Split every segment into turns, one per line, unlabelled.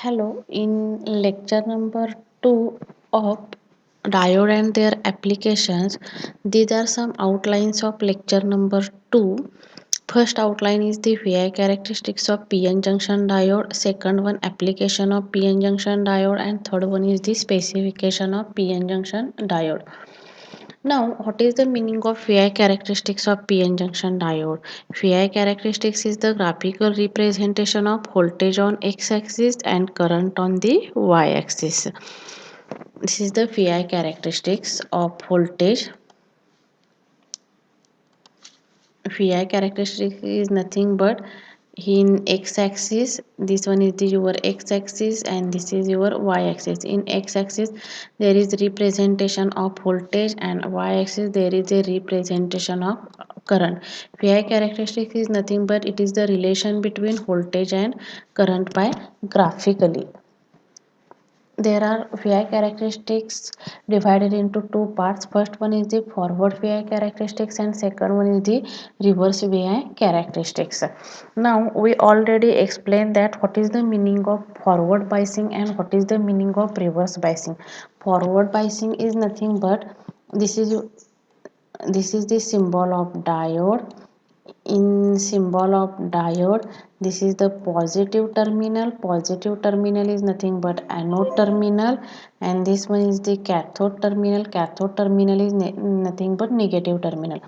Hello, in lecture number 2 of diode and their applications, these are some outlines of lecture number 2. First outline is the VI characteristics of PN junction diode, second one application of PN junction diode, and third one is the specification of PN junction diode. Now, what is the meaning of VI characteristics of PN junction diode? VI characteristics is the graphical representation of voltage on x-axis and current on the y-axis. This is the VI characteristics of voltage. VI characteristic is nothing but in x-axis, this one is the your x-axis and this is your y-axis. In x-axis there is representation of voltage and y-axis there is a representation of current. VI characteristic is nothing but it is the relation between voltage and current by graphically. There are VI characteristics divided into two parts. First one is the forward VI characteristics and second one is the reverse VI characteristics. Now we already explained that what is the meaning of forward biasing and what is the meaning of reverse biasing. Forward biasing is nothing but this is the symbol of diode. In symbol of diode, this is the positive terminal is nothing but anode terminal, and this one is the cathode terminal is nothing but negative terminal.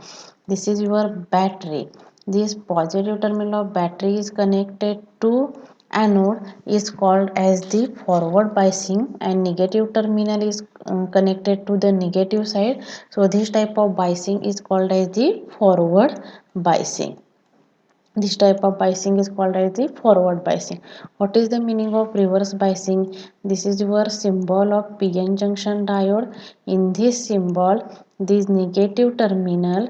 This is your battery. This positive terminal of battery is connected to anode is called as the forward biasing, and negative terminal is connected to the negative side, so this type of biasing is called as the forward biasing. This type of biasing is called as the forward biasing. What is the meaning of reverse biasing? This is your symbol of PN junction diode. In this symbol, this negative terminal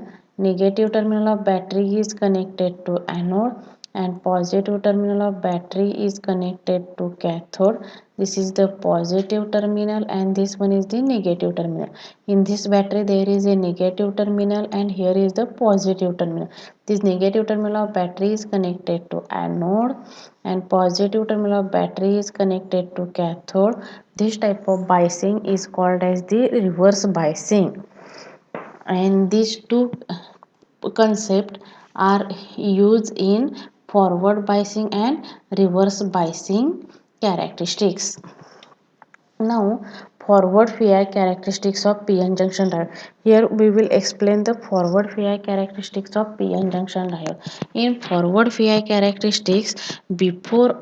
of battery is connected to anode and positive terminal of battery is connected to cathode. This is the positive terminal and this one is the negative terminal. In this battery there is a negative terminal and here is the positive terminal. This negative terminal of battery is connected to anode and positive terminal of battery is connected to cathode. This type of biasing is called as the reverse biasing, and these two concepts are used in forward biasing and reverse biasing characteristics. Now, forward VI characteristics of PN junction diode. Here we will explain the forward VI characteristics of PN junction diode. In forward VI characteristics, before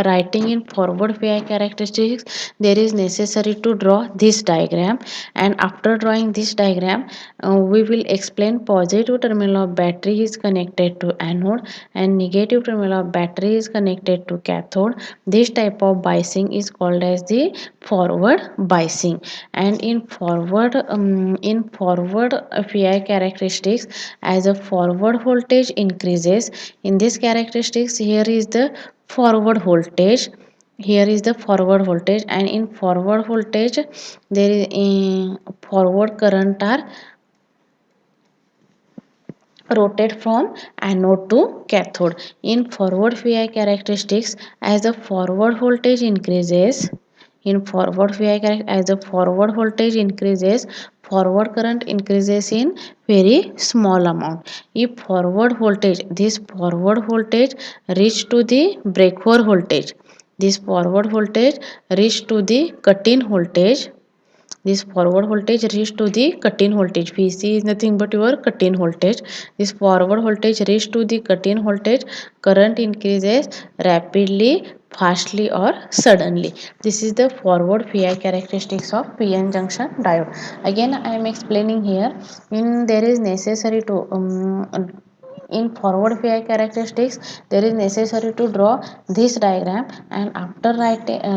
writing in forward VI characteristics, there is necessary to draw this diagram, and after drawing this diagram, we will explain positive terminal of battery is connected to anode and negative terminal of battery is connected to cathode. This type of biasing is called as the forward biasing. And in forward VI characteristics, as a forward voltage increases, in this characteristics here is the forward voltage. Here is the forward voltage, and in forward voltage there is a forward current are rotate from anode to cathode. In forward VI characteristics, as the forward voltage increases, as the forward voltage increases, forward current increases in very small amount. If this forward voltage reach to the breakthrough voltage, this forward voltage reach to the cut-in voltage. This forward voltage reach to the cut-in voltage. VC is nothing but your cut-in voltage. This forward voltage reach to the cut-in voltage. Current increases rapidly, fastly or suddenly. This is the forward VI characteristics of PN junction diode. Again I am explaining here. In there is necessary to in forward VI characteristics there is necessary to draw this diagram, and after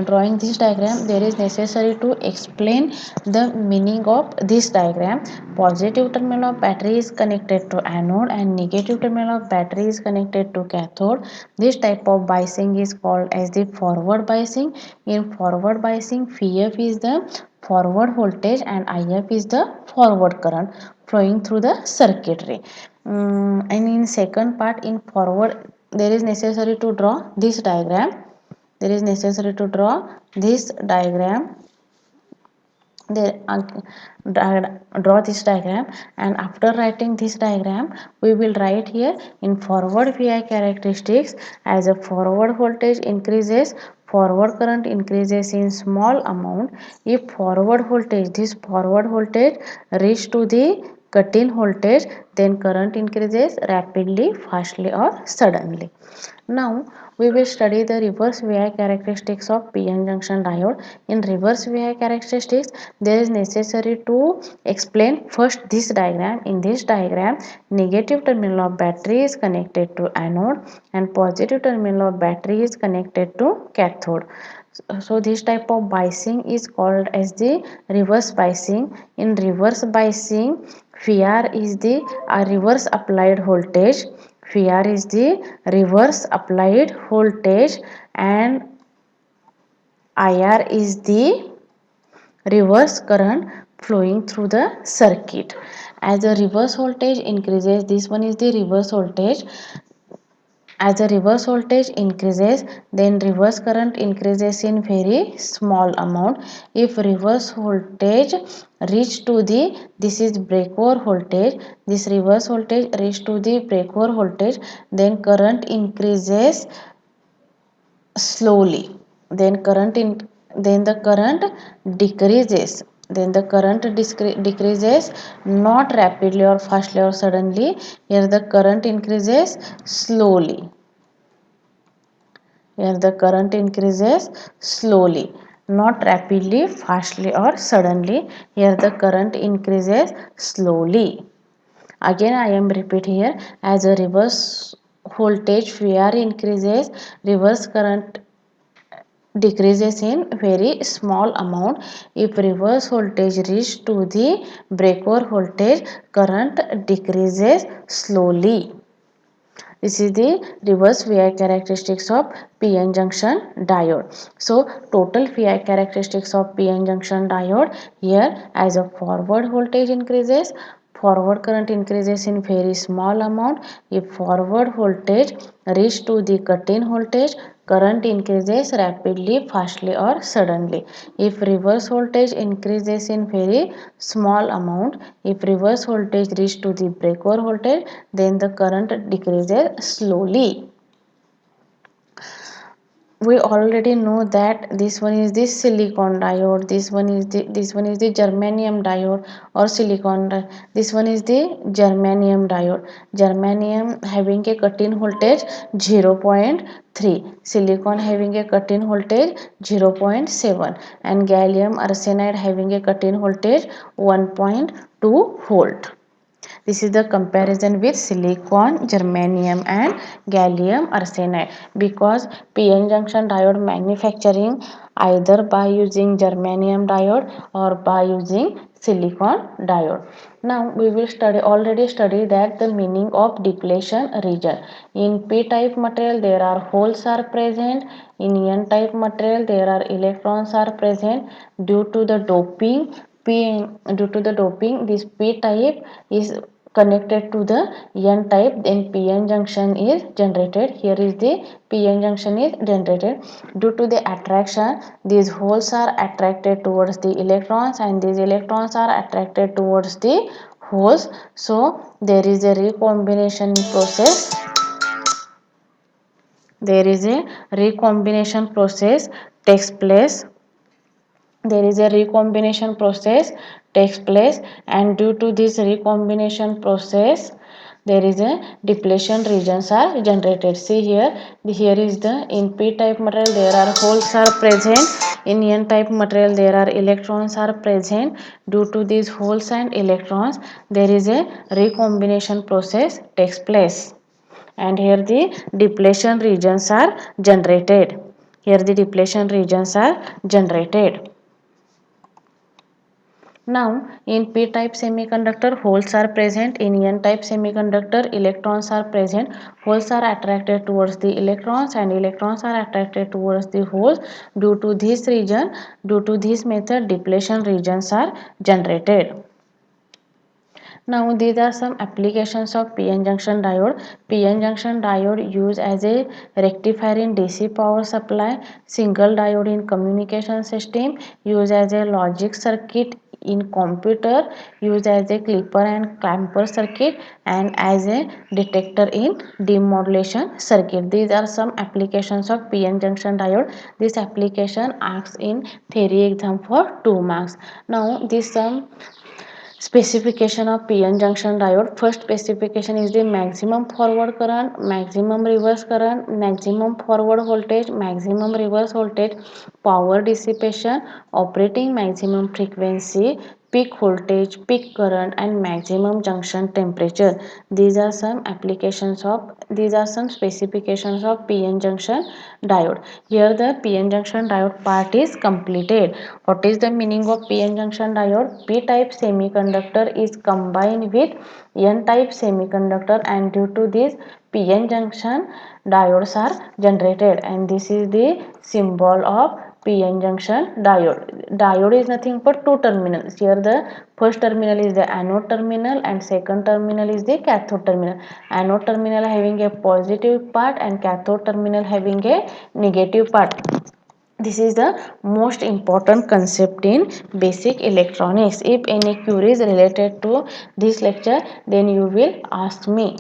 drawing this diagram there is necessary to explain the meaning of this diagram. Positive terminal of battery is connected to anode and negative terminal of battery is connected to cathode. This type of biasing is called as the forward biasing. In forward biasing, Vf is the forward voltage and If is the forward current flowing through the circuitry. And in second part, in forward there is necessary to draw this diagram. there is necessary to draw this diagram. They draw this diagram, and after writing this diagram we will write here in forward VI characteristics. As a forward voltage increases, forward current increases in small amount. If forward voltage, this forward voltage reach to the cut-in voltage, then current increases rapidly, fastly or suddenly. Now we will study the reverse VI characteristics of PN junction diode. In reverse VI characteristics, there is necessary to explain first this diagram. In this diagram, negative terminal of battery is connected to anode and positive terminal of battery is connected to cathode. So this type of biasing is called as the reverse biasing. In reverse biasing, VR is the reverse applied voltage. VR is the reverse applied voltage, and IR is the reverse current flowing through the circuit. As the reverse voltage increases, this one is the reverse voltage. As the reverse voltage increases, then reverse current increases in very small amount. If reverse voltage reach to the, this is breakover voltage, this reverse voltage reach to the breakover voltage, then current increases slowly. Then the current decreases. Then the current decreases not rapidly or fastly or suddenly. Here the current increases slowly. Here the current increases slowly, not rapidly, fastly or suddenly. Here the current increases slowly. Again I am repeat here, as a reverse voltage VR increases, reverse current decreases in very small amount. If reverse voltage reach to the breakover voltage, current decreases slowly. This is the reverse VI characteristics of PN junction diode. So total VI characteristics of PN junction diode here, as a forward voltage increases, forward current increases in very small amount. If forward voltage reach to the cut-in voltage, current increases rapidly, fastly or suddenly. If reverse voltage increases in very small amount, if reverse voltage reach to the breakover voltage, then the current decreases slowly. We already know that this one is the silicon diode, this one is the germanium diode or silicon this one is the germanium diode. Germanium having a cut-in voltage 0.3, silicon having a cut-in voltage 0.7, and gallium arsenide having a cut-in voltage 1.2 volt. This is the comparison with silicon, germanium and gallium arsenide, because PN junction diode manufacturing either by using germanium diode or by using silicon diode. Now we will already study that the meaning of depletion region. In P-type material there are holes are present. In N-type material there are electrons are present. Due to the doping, this P-type is connected to the N-type, then PN junction is generated. Here is the PN junction is generated. Due to the attraction, these holes are attracted towards the electrons and these electrons are attracted towards the holes. So there is a recombination process. There is a recombination process takes place. There is a recombination process takes place, and due to this recombination process there is a depletion regions are generated. See here, here is the, in P type material there are holes are present, in N type material there are electrons are present. Due to these holes and electrons there is a recombination process takes place, and here the depletion regions are generated. Here the depletion regions are generated. Now, in P-type semiconductor, holes are present. In N-type semiconductor, electrons are present. Holes are attracted towards the electrons and electrons are attracted towards the holes. Due to this region, due to this method, depletion regions are generated. Now these are some applications of PN junction diode. PN junction diode used as a rectifier in DC power supply, single diode in communication system, used as a logic circuit in computer, used as a clipper and clamper circuit, and as a detector in demodulation circuit. These are some applications of PN junction diode. This application asks in theory exam for 2 marks. Now this some specification of PN junction diode. First specification is the maximum forward current, maximum reverse current, maximum forward voltage, maximum reverse voltage, power dissipation, operating maximum frequency, peak voltage, peak current, and maximum junction temperature. These are some specifications of PN junction diode. Here the PN junction diode part is completed. What is the meaning of PN junction diode? P type semiconductor is combined with N type semiconductor, and due to this PN junction diodes are generated, and this is the symbol of PN junction diode. Diode is nothing but two terminals. Here the first terminal is the anode terminal and second terminal is the cathode terminal. Anode terminal having a positive part and cathode terminal having a negative part. This is the most important concept in basic electronics. If any queries related to this lecture, then you will ask me.